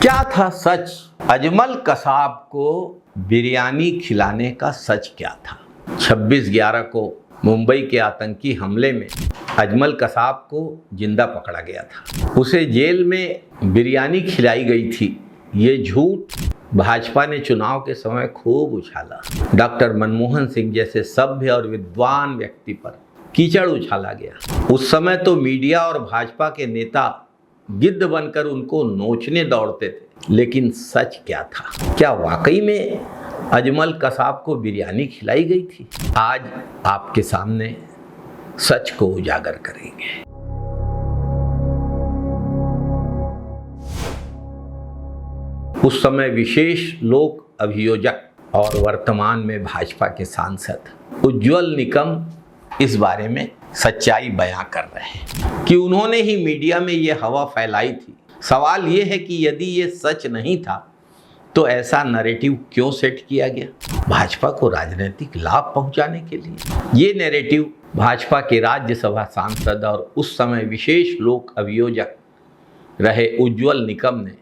क्या था सच? अजमल कसाब को बिरयानी खिलाने का सच क्या था? 26/11 को मुंबई के आतंकी हमले में अजमल कसाब को जिंदा पकड़ा गया था। उसे जेल में बिरयानी खिलाई गई थी। ये झूठ भाजपा ने चुनाव के समय खूब उछाला। डॉक्टर मनमोहन सिंह जैसे सभ्य और विद्वान व्यक्ति पर कीचड़ उछाला गया। उस समय तो मीडिया और भाजपा के नेता गिद्ध बनकर उनको नोचने दौड़ते थे। लेकिन सच क्या था? क्या वाकई में अजमल कसाब को बिरयानी खिलाई गई थी? आज आपके सामने सच को उजागर करेंगे। उस समय विशेष लोक अभियोजक और वर्तमान में भाजपा के सांसद उज्ज्वल निकम इस बारे में सच्चाई बयां कर रहे हैं कि उन्होंने ही मीडिया में ये हवा फैलाई थी। सवाल ये है कि यदि ये सच नहीं था तो ऐसा नैरेटिव क्यों सेट किया गया? भाजपा को राजनीतिक लाभ पहुंचाने के लिए। ये नैरेटिव भाजपा के राज्यसभा सांसद और उस समय विशेष लोक अभियोजक रहे उज्ज्वल निकम ने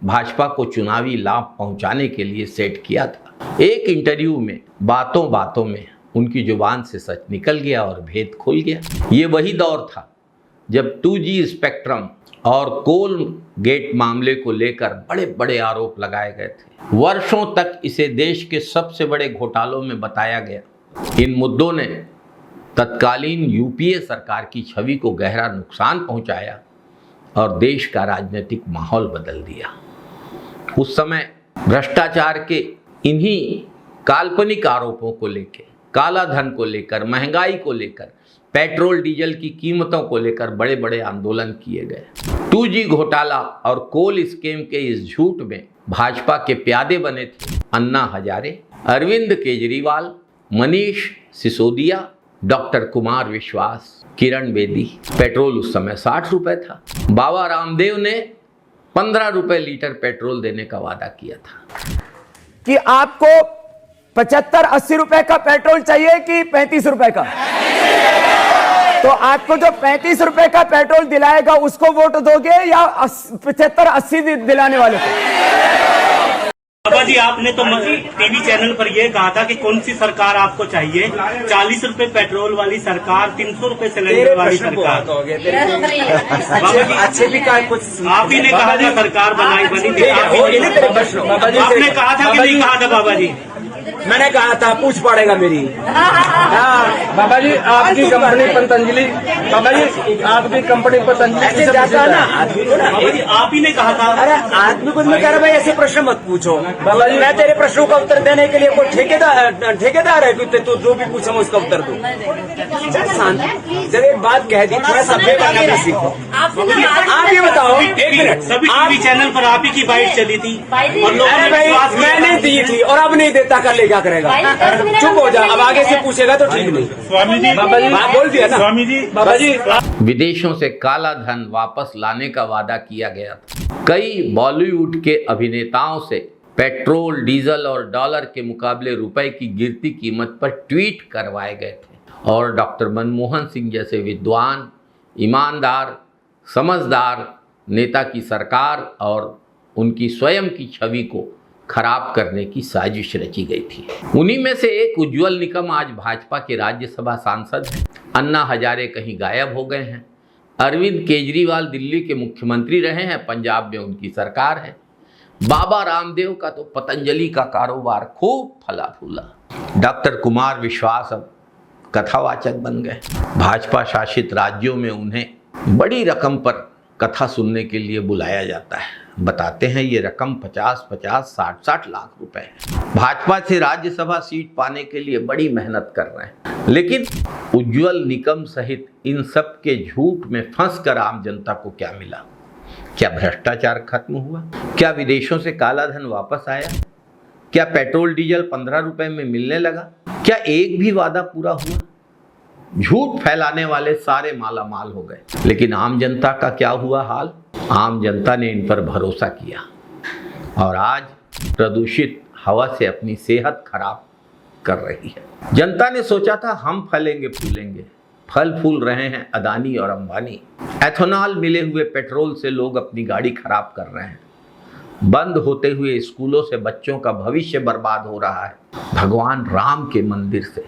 भाजपा को चुनावी लाभ पहुंचाने के लिए सेट किया था। एक इंटरव्यू में बातों बातों में उनकी जुबान से सच निकल गया और भेद खुल गया। ये वही दौर था जब 2G स्पेक्ट्रम और कोल गेट मामले को लेकर बड़े बड़े आरोप लगाए गए थे। वर्षों तक इसे देश के सबसे बड़े घोटालों में बताया गया। इन मुद्दों ने तत्कालीन यूपीए सरकार की छवि को गहरा नुकसान पहुंचाया और देश का राजनीतिक माहौल बदल दिया। उस समय भ्रष्टाचार के इन्हीं काल्पनिक आरोपों को लेकर, काला धन को लेकर, महंगाई को लेकर, पेट्रोल डीजल की कीमतों को लेकर बड़े बड़े आंदोलन किए गए। 2G घोटाला और कोल स्कीम के इस झूठ में भाजपा के प्यादे बने थे अन्ना हजारे, अरविंद केजरीवाल, मनीष सिसोदिया, डॉक्टर कुमार विश्वास, किरण बेदी। पेट्रोल उस समय 60 रुपए था। बाबा रामदेव ने 15 रुपए लीटर पेट्रोल देने का वादा किया था। कि आपको 75-80 रुपए का पेट्रोल चाहिए कि 35 रुपए का? तो आपको जो 35 रुपए का पेट्रोल दिलाएगा उसको वोट दोगे या 75-80 दिलाने वाले को? बाबा जी, आपने तो टीवी चैनल पर यह कहा था कि कौन सी सरकार आपको चाहिए? 40 रुपए पेट्रोल वाली सरकार, 300 रुपए सिलेंडर वाली सरकार। अच्छे भी का कुछ आप ही ने कहा था सरकार बनी थी। आपने कहा था कि नहीं कहा था? बाबा जी, मैंने कहा था पूछ पड़ेगा मेरी। हाँ बाबा जी, आपकी कंपनी पतंजलि, बाबा जी आपकी कंपनी पतंजलि जाता है ना आदमी को ना। बाबा जी, आप ही ने कहा था। अरे आदमी को मैं कह रहा भाई ऐसे प्रश्न मत पूछो बाबा जी। मैं तेरे प्रश्नों का उत्तर देने के लिए कोई ठेकेदार है कि तू जो भी पूछा मैं उसका उत्तर दूं? जब एक बात कह दी थोड़ा सभ्य बनना भी सीखो। आप ये बताओ, एक मिनट, सभी टीवी चैनल पर आप ही की बाइट चली थी और लोगों ने विश्वास किया। मैंने दी थी और अब नहीं देता, कर ले क्या करेगा? चुप हो जा, अब आगे से पूछेगा तो ठीक नहीं। स्वामी जी, बाबा जी बोल दिया ना। स्वामी जी, बाबा जी विदेशों से काला धन वापस लाने का वादा किया गया था। कई बॉलीवुड के अभिनेताओं से पेट्रोल, डीजल और डॉलर के मुकाबले रुपए की गिरती कीमत पर ट्वीट करवाए गए थे और डॉक्टर मनमोहन सिंह जैसे विद्वान, ईमानदार, समझदार नेता की सरकार और उनकी स्वयं की छवि को खराब करने की साजिश रची गई थी। उन्हीं में से एक उज्ज्वल निकम आज भाजपा के राज्यसभा सांसद हैं। अन्ना हजारे कहीं गायब हो गए हैं। अरविंद केजरीवाल दिल्ली के मुख्यमंत्री रहे हैं, पंजाब में उनकी सरकार है। बाबा रामदेव का तो पतंजलि का कारोबार खूब फला फूला। डॉक्टर कुमार विश्वास अब कथावाचक बन गए। भाजपा शासित राज्यों में उन्हें बड़ी रकम पर कथा सुनने के लिए बुलाया जाता है। बताते हैं ये रकम 50-50, 60-60 लाख रुपए है। भाजपा से राज्यसभा सीट पाने के लिए बड़ी मेहनत कर रहे हैं। लेकिन उज्ज्वल निकम सहित इन सब के झूठ में फंसकर आम जनता को क्या मिला? क्या भ्रष्टाचार खत्म हुआ? क्या विदेशों से काला धन वापस आया? क्या पेट्रोल डीजल 15 रुपए में मिलने लगा? क्या एक भी वादा पूरा हुआ? झूठ फैलाने वाले सारे माला माल हो गए। लेकिन आम जनता का क्या हुआ हाल? आम जनता ने इन पर भरोसा किया और आज प्रदूषित हवा से अपनी सेहत खराब कर रही है। जनता ने सोचा था हम फलेंगे फूलेंगे, फल फूल रहे हैं अदानी और अंबानी। एथेनॉल मिले हुए पेट्रोल से लोग अपनी गाड़ी खराब कर रहे हैं। बंद होते हुए स्कूलों से बच्चों का भविष्य बर्बाद हो रहा है। भगवान राम के मंदिर से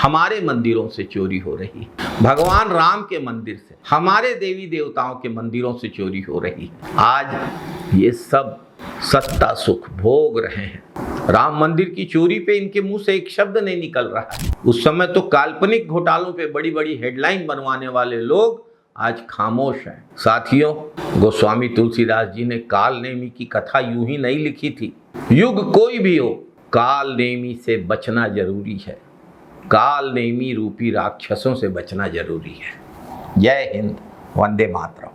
हमारे मंदिरों से चोरी हो रही है। भगवान राम के मंदिर से हमारे देवी देवताओं के मंदिरों से चोरी हो रही है। आज ये सब सत्ता सुख भोग रहे हैं। राम मंदिर की चोरी पे इनके मुंह से एक शब्द नहीं निकल रहा है। उस समय तो काल्पनिक घोटालों पे बड़ी बड़ी हेडलाइन बनवाने वाले लोग आज खामोश हैं। साथियों, गोस्वामी तुलसीदास जी ने काल नेमी की कथा यूं ही नहीं लिखी थी। युग कोई भी हो, काल नेमी से बचना जरूरी है। काल नेमी रूपी राक्षसों से बचना जरूरी है। जय हिंद, वंदे मातरम।